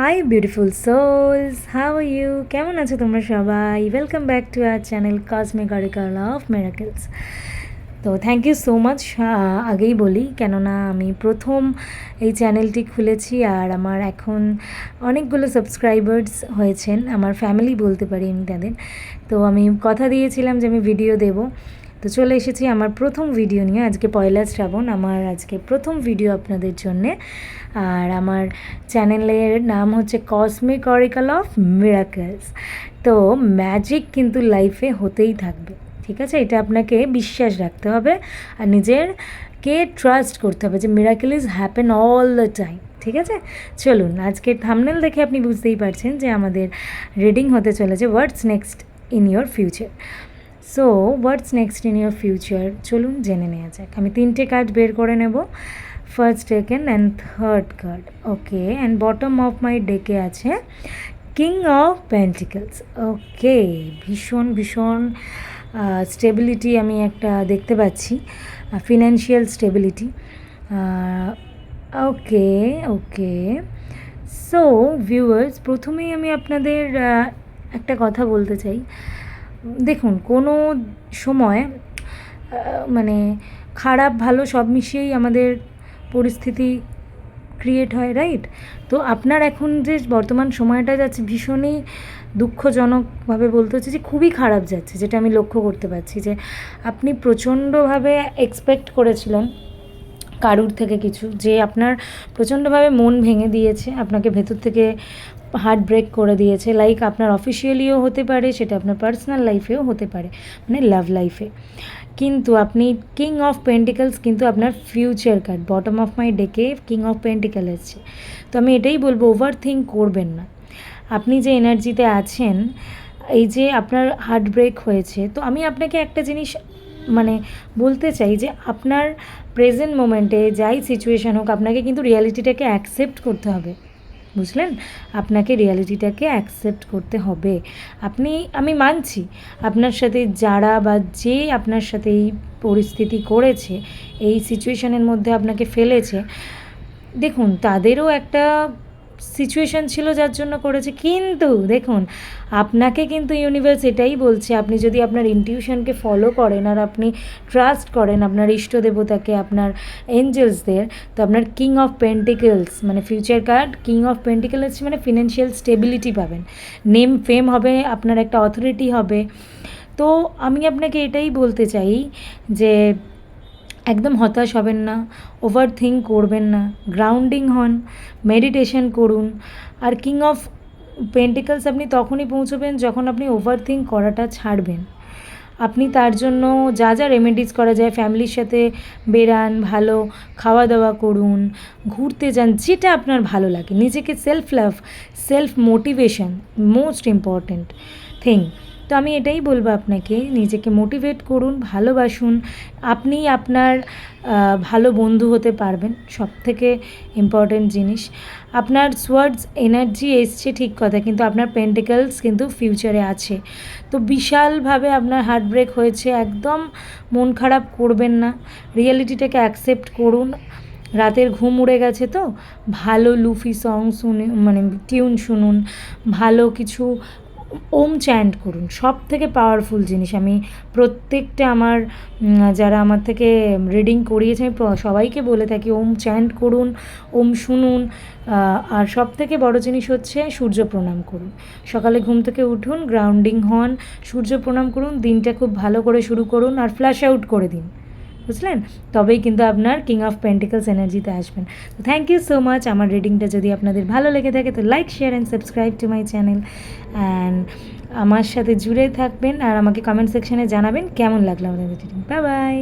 High beautiful souls, how are you? কেমন আছো তোমরা সবাই? Welcome back to our channel Cosmic Oracle of Miracles. তো থ্যাংক ইউ সো মাচ। আগেই বলি, কেননা আমি প্রথম এই চ্যানেলটি খুলেছি আর আমার এখন অনেকগুলো সাবস্ক্রাইবার্স হয়েছেন, আমার ফ্যামিলি বলতে পারি আমি তাদের। তো আমি কথা দিয়েছিলাম যে আমি ভিডিও দেবো, তো চলে এসেছি আমার প্রথম ভিডিও নিয়ে। আজকে পয়লা শ্রাবণ, আমার আজকে প্রথম ভিডিও আপনাদের জন্যে। আর আমার চ্যানেলের নাম হচ্ছে কসমিক অরিকল অফ মিরাকেলস। তো ম্যাজিক কিন্তু লাইফে হতেই থাকবে, ঠিক আছে? এটা আপনাকে বিশ্বাস রাখতে হবে আর নিজেরকে ট্রাস্ট করতে হবে যে miracle is happen all the time, ঠিক আছে? চলুন, আজকের থাম্বনেল দেখে আপনি বুঝতেই পারছেন যে আমাদের রিডিং হতে চলেছে what's next in your future. So what's next in your future, চলুন জেনে নেওয়া যাক। আমি 3টে কার্ড বের করে নেব, first, second and third card. Okay, and bottom of my ডেকে আছে কিং অফ পেন্টিকলস। ওকে, ভীষণ ভীষণ স্টেবিলিটি আমি একটা দেখতে পাচ্ছি, ফিনান্সিয়াল স্টেবিলিটি। ওকে ওকে, সো ভিউয়ার্স, প্রথমেই আমি আপনাদের একটা কথা বলতে চাই। দেখুন, কোনো সময় মানে খারাপ ভালো সব মিশিয়েই আমাদের পরিস্থিতি ক্রিয়েট হয়, রাইট? তো আপনার এখন যে বর্তমান সময়টা যাচ্ছে ভীষণই দুঃখজনকভাবে বলতে হচ্ছে যে খুবই খারাপ যাচ্ছে, যেটা আমি লক্ষ্য করতে পারছি যে আপনি প্রচণ্ডভাবে এক্সপেক্ট করেছিলেন কারুর থেকে কিছু, যে আপনার প্রচণ্ডভাবে মন ভেঙে দিয়েছে, আপনাকে ভেতর থেকে হার্ট ব্রেক করে দিয়েছে। লাইক আপনার অফিসিয়ালিও হতে পারে, সেটা আপনার পার্সোনাল লাইফেও হতে পারে, মানে লাভ লাইফে। কিন্তু আপনি কিং অফ পেন্টিকলস কিন্তু আপনার future card, bottom of my ডেকে কিং অফ পেন্টিকল এসছে। তো আমি এটাই বলবো, ওভার থিঙ্ক করবেন না। আপনি যে এনার্জিতে আছেন, এই যে আপনার হার্ট ব্রেক হয়েছে, তো আমি আপনাকে একটা জিনিস মানে বলতে চাই যে আপনার প্রেজেন্ট মোমেন্টে যাই সিচুয়েশান হোক, আপনাকে কিন্তু রিয়ালিটিটাকে অ্যাকসেপ্ট করতে হবে, বুঝলেন? আপনাকে রিয়ালিটিটাকে অ্যাকসেপ্ট করতে হবে। আমি মানছি আপনার সাথে যারা বা যে আপনার সাথে এই পরিস্থিতি করেছে, এই সিচুয়েশানের মধ্যে আপনাকে ফেলেছে, দেখুন তাদেরও একটা সিচুয়েশান ছিল যার জন্য করেছে। কিন্তু দেখুন, আপনাকে কিন্তু ইউনিভার্স এটাই বলছে, আপনি যদি আপনার ইনটিউশনকে ফলো করেন আর আপনি ট্রাস্ট করেন আপনার ইষ্ট দেবতাকে, আপনার এঞ্জেলসদের, তো আপনার কিং অফ পেন্টিকলস মানে future card king of pentacles মানে ফিনান্সিয়াল স্টেবিলিটি পাবেন, নেম ফেম হবে, আপনার একটা অথরিটি হবে। তো আমি আপনাকে এটাই বলতে চাই যে একদম হতাশ হবেন না, ওভার থিঙ্ক করবেন না, গ্রাউন্ডিং হন, মেডিটেশন করুন। আর কিং অফ পেন্টিকলস আপনি তখনই পৌঁছবেন যখন আপনি ওভার থিঙ্ক করাটা ছাড়বেন। আপনি তার জন্য যা যা রেমেডিস করা যায়, ফ্যামিলির সাথে বেরান, ভালো খাওয়া দাওয়া করুন, ঘুরতে যান, যেটা আপনার ভালো লাগে। নিজেকে self love, self motivation most important thing. তো আমি এটাই বলবো আপনাকে, নিজেকে মোটিভেট করুন, ভালোবাসুন। আপনি আপনার ভালো বন্ধু হতে পারবেন, সব থেকে ইম্পর্ট্যান্ট জিনিস। আপনার সোয়ার্ডস এনার্জি এসছে ঠিক কথা, কিন্তু আপনার পেন্টিকলস কিন্তু ফিউচারে আছে। তো বিশালভাবে আপনার হার্ট ব্রেক হয়েছে, একদম মন খারাপ করবেন না, রিয়েলিটিটাকে অ্যাকসেপ্ট করুন। রাতের ঘুম উড়ে গেছে, তো ভালো লুফি সং শুনে মানে টিউন শুনুন, ভালো কিছু ওম চ্যান্ট করুন। সব থেকে পাওয়ারফুল জিনিস, আমি প্রত্যেকটা আমার যারা আমার থেকে রিডিং করিয়েছে আমি সবাইকে বলে থাকি, ওম চ্যান্ট করুন, ওম শুনুন। আর সব থেকে বড় জিনিস হচ্ছে সূর্য প্রণাম করুন। সকালে ঘুম থেকে উঠুন, গ্রাউন্ডিং হন, সূর্য প্রণাম করুন, দিনটা খুব ভালো করে শুরু করুন আর ফ্ল্যাশ আউট করে দিন, বুঝলেন? তবেই কিন্তু আপনার কিং অফ পেন্টিকলস এনার্জিতে আসবেন। তো থ্যাংক ইউ সো মাচ। আমার রিডিংটা যদি আপনাদের ভালো লেগে থাকে তো like, share and subscribe to my channel, and আমার সাথে জুড়ে থাকবেন আর আমাকে কমেন্ট সেকশনে জানাবেন কেমন লাগলো আমাদের রিডিং। Bye bye.